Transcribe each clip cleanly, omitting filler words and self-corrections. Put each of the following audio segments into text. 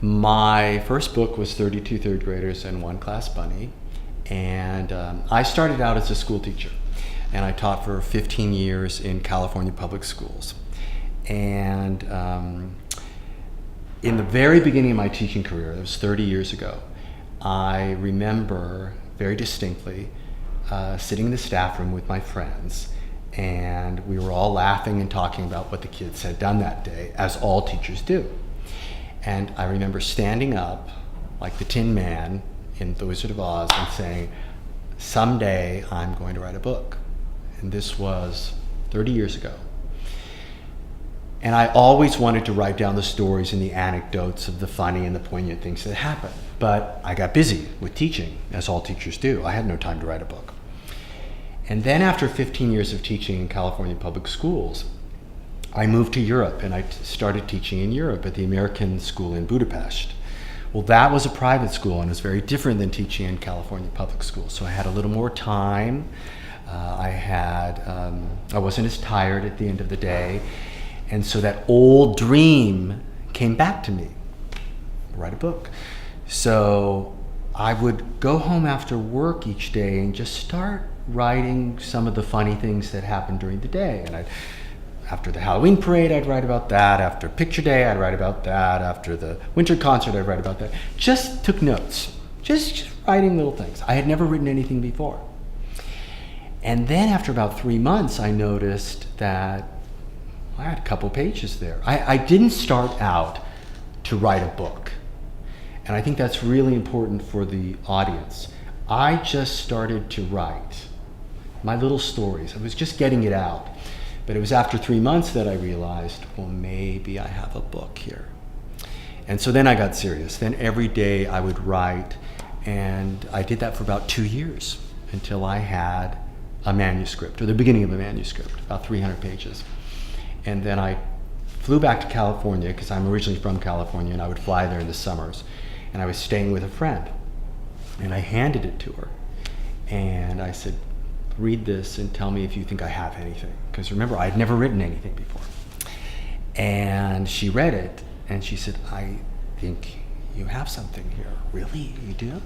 My first book was 32 third graders and one class bunny. And I started out as a school teacher. And I taught for 15 years in California public schools. And in the very beginning of my teaching career, it was 30 years ago, I remember very distinctly sitting in the staff room with my friends, and we were all laughing and talking about what the kids had done that day, as all teachers do. And I remember standing up like the Tin Man in The Wizard of Oz and saying, someday I'm going to write a book. And this was 30 years ago. And I always wanted to write down the stories and the anecdotes of the funny and the poignant things that happened. But I got busy with teaching, as all teachers do. I had no time to write a book. And then after 15 years of teaching in California public schools, I moved to Europe, and I started teaching in Europe at the American School in Budapest. Well, that was a private school, and it was very different than teaching in California public schools. So I had a little more time. I wasn't as tired at the end of the day. And so that old dream came back to me, write a book. So I would go home after work each day and just start writing some of the funny things that happened during the day. And after the Halloween parade, I'd write about that. After picture day, I'd write about that. After the winter concert, I'd write about that. Just took notes, just writing little things. I had never written anything before. And then after about 3 months, I noticed that I had a couple pages there. I didn't start out to write a book. And I think that's really important for the audience. I just started to write my little stories. I was just getting it out. But it was after 3 months that I realized, well, maybe I have a book here. And so then I got serious. Then every day I would write, and I did that for about 2 years until I had a manuscript, or the beginning of a manuscript, about 300 pages. And then I flew back to California, because I'm originally from California, and I would fly there in the summers. And I was staying with a friend, and I handed it to her. And I said, read this and tell me if you think I have anything. Because remember, I'd never written anything before. And she read it, and she said, I think you have something here. Really? You do?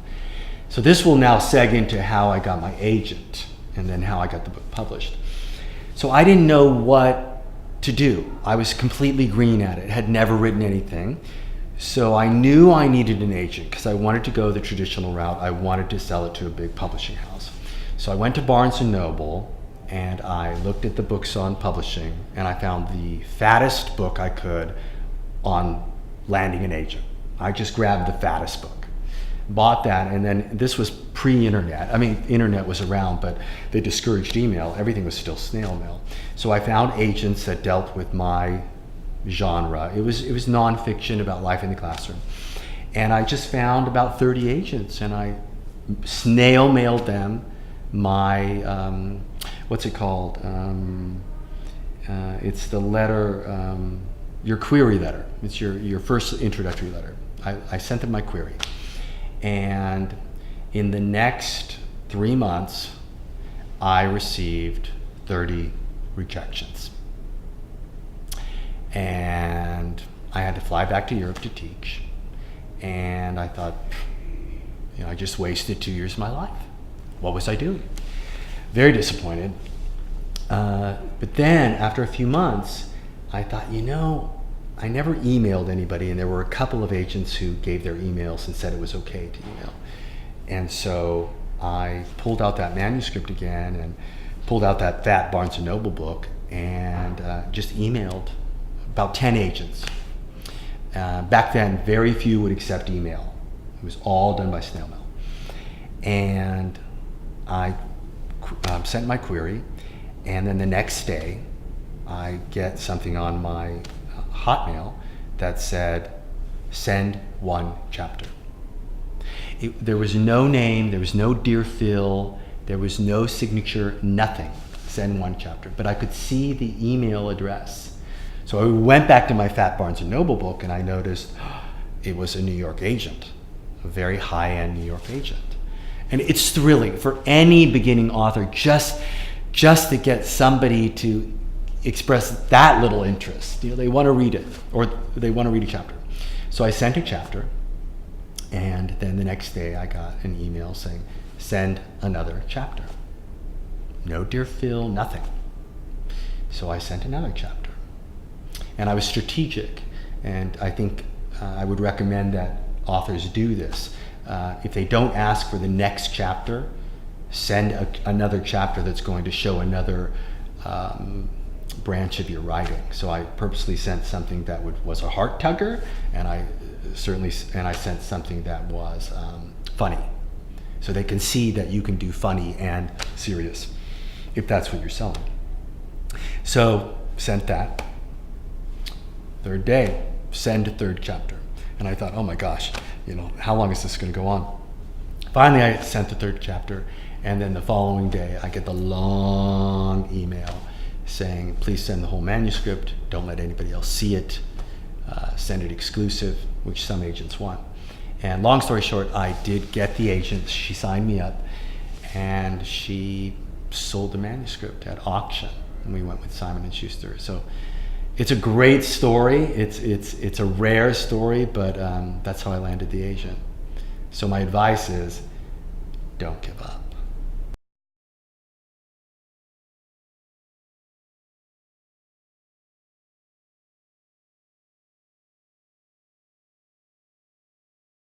So this will now seg into how I got my agent, and then how I got the book published. So I didn't know what to do. I was completely green at it, had never written anything. So I knew I needed an agent because I wanted to go the traditional route. I wanted to sell it to a big publishing house. So I went to Barnes & Noble, and I looked at the books on publishing, and I found the fattest book I could on landing an agent. I just grabbed the fattest book, bought that, and then this was pre-internet. I mean, internet was around, but they discouraged email. Everything was still snail mail. So I found agents that dealt with my genre. It was nonfiction about life in the classroom. And I just found about 30 agents, and I snail mailed them my, what's it called? It's the letter, your query letter. It's your first introductory letter. I sent them my query. And in the next 3 months, I received 30 rejections. And I had to fly back to Europe to teach. And I thought, I just wasted 2 years of my life. What was I doing? Very disappointed. But then after a few months, I thought, I never emailed anybody, and there were a couple of agents who gave their emails and said it was okay to email. And so I pulled out that manuscript again and pulled out that fat Barnes & Noble book and just emailed about 10 agents. Back then, very few would accept email. It was all done by snail mail. And I sent my query, and then the next day, I get something on my Hotmail that said, send 1 chapter. There was no name, there was no Dear Phil, there was no signature, nothing. Send 1 chapter. But I could see the email address. So I went back to my fat Barnes & Noble book, and I noticed it was a New York agent, a very high-end New York agent. And it's thrilling for any beginning author just to get somebody to express that little interest. They want to read it, or they want to read a chapter. So I sent a chapter, and then the next day I got an email saying, send another chapter. No Dear Phil, nothing. So I sent another chapter. And I was strategic, and I think I would recommend that authors do this. If they don't ask for the next chapter, send another chapter that's going to show another branch of your writing. So I purposely sent something that was a heart tugger, and I sent something that was funny, so they can see that you can do funny and serious, if that's what you're selling. So sent that. Third day, send a third chapter, and I thought, oh my gosh, how long is this going to go on? Finally, I sent the third chapter, and then the following day, I get the long email saying, please send the whole manuscript. Don't let anybody else see it. Send it exclusive, which some agents want. And long story short, I did get the agent. She signed me up, and she sold the manuscript at auction. And we went with Simon & Schuster. So it's a great story. It's a rare story, but that's how I landed the agent. So my advice is, don't give up.